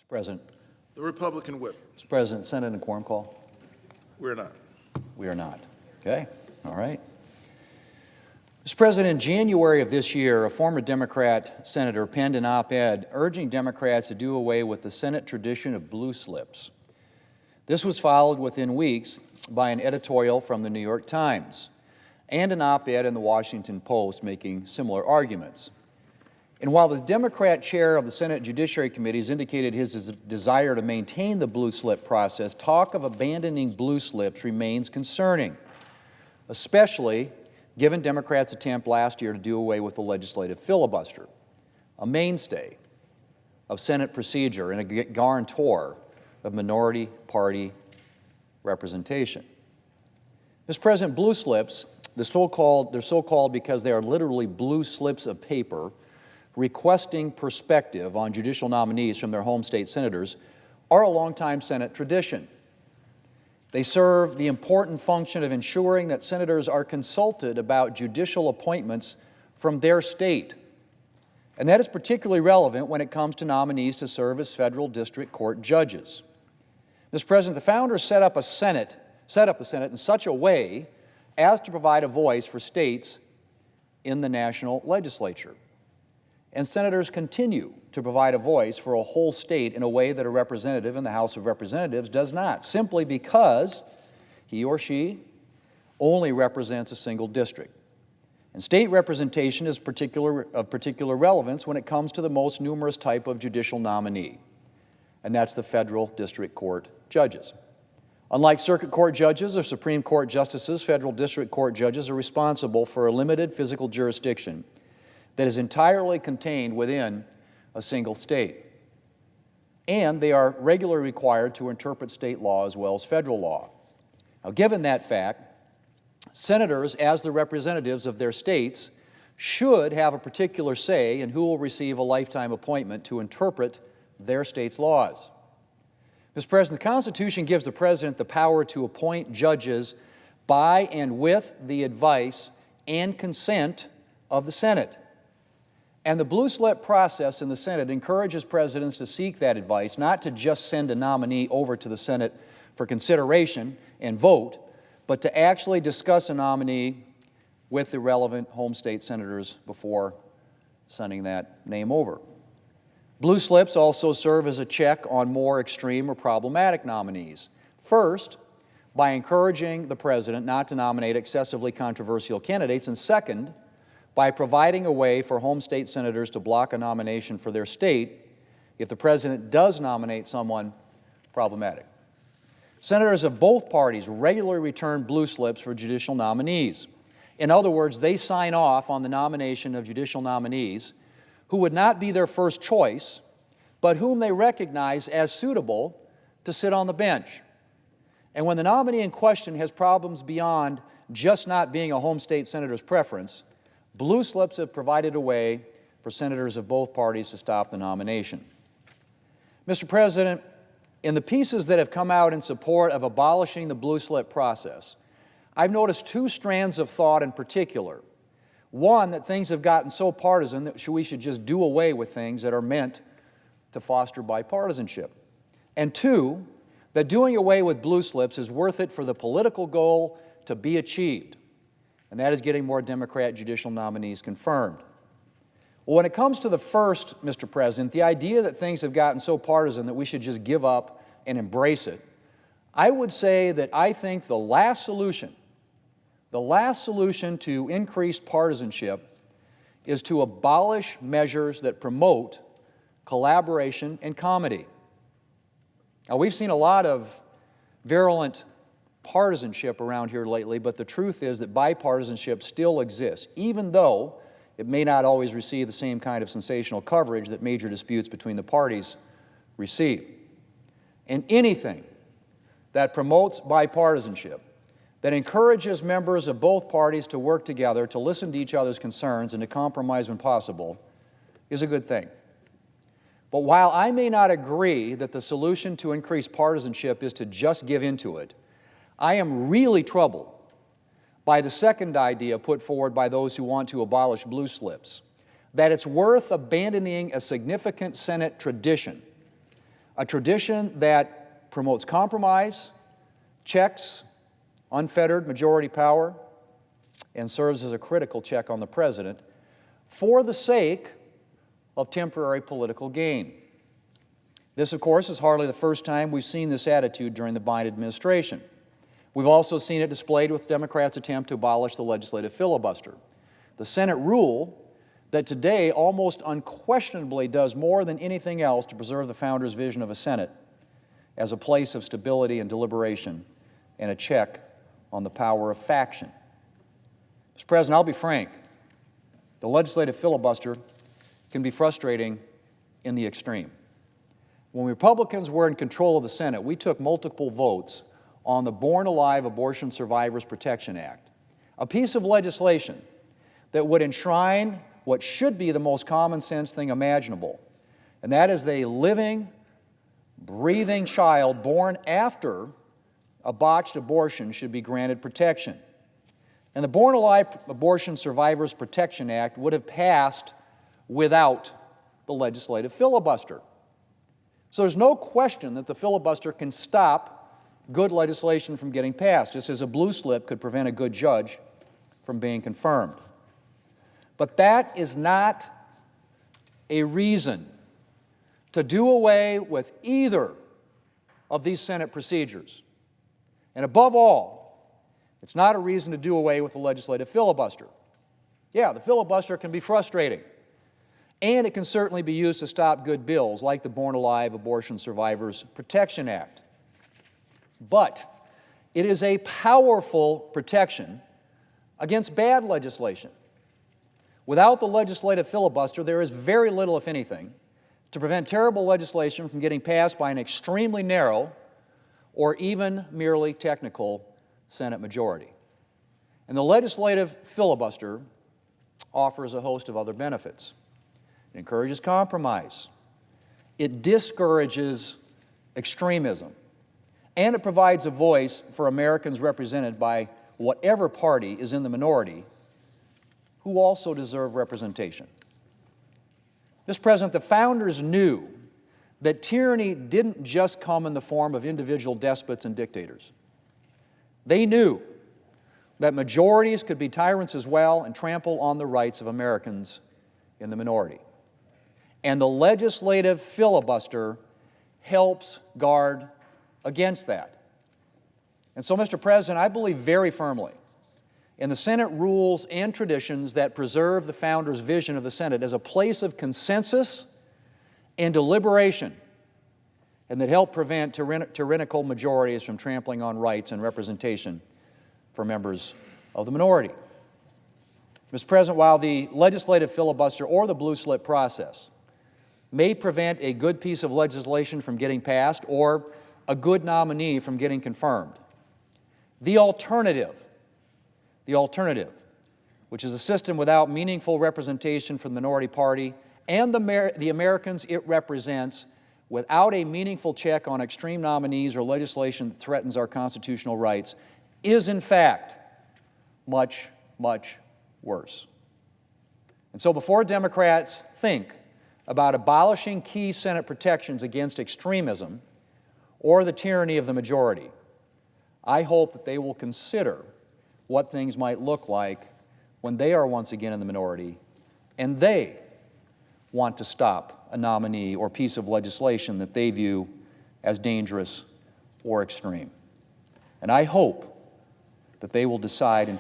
President. The Republican whip. Mr. President, Senate and quorum call. We're not. We are not. Okay. All right. Mr. President, in January of this year, a former Democrat senator penned an op-ed urging Democrats to do away with the Senate tradition of blue slips. This was followed within weeks by an editorial from the New York Times and an op-ed in the Washington Post making similar arguments. And while the Democrat chair of the Senate Judiciary Committee has indicated his desire to maintain the blue slip process, talk of abandoning blue slips remains concerning, especially given Democrats' attempt last year to do away with the legislative filibuster, a mainstay of Senate procedure and a guarantor of minority party representation. Mr. President, blue slips, they're so-called because they are literally blue slips of paper requesting perspective on judicial nominees from their home state senators, are a longtime Senate tradition. They serve the important function of ensuring that senators are consulted about judicial appointments from their state. And that is particularly relevant when it comes to nominees to serve as federal district court judges. Mr. President, the founders set up the Senate in such a way as to provide a voice for states in the national legislature. And senators continue to provide a voice for a whole state in a way that a representative in the House of Representatives does not, simply because he or she only represents a single district. And state representation is of particular relevance when it comes to the most numerous type of judicial nominee, and that's the federal district court judges. Unlike circuit court judges or Supreme Court justices, federal district court judges are responsible for a limited physical jurisdiction that is entirely contained within a single state. And they are regularly required to interpret state law as well as federal law. Now, given that fact, senators, as the representatives of their states, should have a particular say in who will receive a lifetime appointment to interpret their state's laws. Mr. President, the Constitution gives the President the power to appoint judges by and with the advice and consent of the Senate. And the blue slip process in the Senate encourages presidents to seek that advice, not to just send a nominee over to the Senate for consideration and vote, but to actually discuss a nominee with the relevant home state senators before sending that name over. Blue slips also serve as a check on more extreme or problematic nominees. First, by encouraging the president not to nominate excessively controversial candidates, and second, by providing a way for home state senators to block a nomination for their state if the president does nominate someone problematic. Senators of both parties regularly return blue slips for judicial nominees. In other words, they sign off on the nomination of judicial nominees who would not be their first choice, but whom they recognize as suitable to sit on the bench. And when the nominee in question has problems beyond just not being a home state senator's preference, blue slips have provided a way for senators of both parties to stop the nomination. Mr. President, in the pieces that have come out in support of abolishing the blue slip process, I've noticed two strands of thought in particular. One, that things have gotten so partisan that we should just do away with things that are meant to foster bipartisanship. And two, that doing away with blue slips is worth it for the political goal to be achieved, and that is getting more Democrat judicial nominees confirmed. Well, when it comes to the first, Mr. President, the idea that things have gotten so partisan that we should just give up and embrace it, I would say that I think the last solution to increased partisanship is to abolish measures that promote collaboration and comity. Now, we've seen a lot of virulent partisanship around here lately, but the truth is that bipartisanship still exists, even though it may not always receive the same kind of sensational coverage that major disputes between the parties receive. And anything that promotes bipartisanship, that encourages members of both parties to work together, to listen to each other's concerns, and to compromise when possible, is a good thing. But while I may not agree that the solution to increase partisanship is to just give into it, I am really troubled by the second idea put forward by those who want to abolish blue slips, that it's worth abandoning a significant Senate tradition a tradition that promotes compromise, checks unfettered majority power, and serves as a critical check on the president for the sake of temporary political gain. This, of course, is hardly the first time we've seen this attitude during the Biden administration. We've also seen it displayed with Democrats' attempt to abolish the legislative filibuster. The Senate rule that today almost unquestionably does more than anything else to preserve the founders' vision of a Senate as a place of stability and deliberation and a check on the power of faction. Mr. President, I'll be frank. The legislative filibuster can be frustrating in the extreme. When Republicans were in control of the Senate, we took multiple votes on the Born Alive Abortion Survivors Protection Act, a piece of legislation that would enshrine what should be the most common sense thing imaginable, and that is a living, breathing child born after a botched abortion should be granted protection. And the Born Alive Abortion Survivors Protection Act would have passed without the legislative filibuster. So there's no question that the filibuster can stop good legislation from getting passed, just as a blue slip could prevent a good judge from being confirmed. But that is not a reason to do away with either of these Senate procedures. And above all, it's not a reason to do away with the legislative filibuster. Yeah, the filibuster can be frustrating, and it can certainly be used to stop good bills like the Born Alive Abortion Survivors Protection Act. But it is a powerful protection against bad legislation. Without the legislative filibuster, there is very little, if anything, to prevent terrible legislation from getting passed by an extremely narrow or even merely technical Senate majority. And the legislative filibuster offers a host of other benefits. It encourages compromise. It discourages extremism. And it provides a voice for Americans represented by whatever party is in the minority who also deserve representation. Mr. President, the founders knew that tyranny didn't just come in the form of individual despots and dictators. They knew that majorities could be tyrants as well and trample on the rights of Americans in the minority. And the legislative filibuster helps guard against that. And so, Mr. President, I believe very firmly in the Senate rules and traditions that preserve the founders' vision of the Senate as a place of consensus and deliberation, and that help prevent tyrannical majorities from trampling on rights and representation for members of the minority. Mr. President, while the legislative filibuster or the blue slip process may prevent a good piece of legislation from getting passed or a good nominee from getting confirmed, the alternative, which is a system without meaningful representation for the minority party and the Americans it represents, without a meaningful check on extreme nominees or legislation that threatens our constitutional rights, is in fact much, much worse. And so before Democrats think about abolishing key Senate protections against extremism or the tyranny of the majority, I hope that they will consider what things might look like when they are once again in the minority and they want to stop a nominee or piece of legislation that they view as dangerous or extreme. And I hope that they will decide in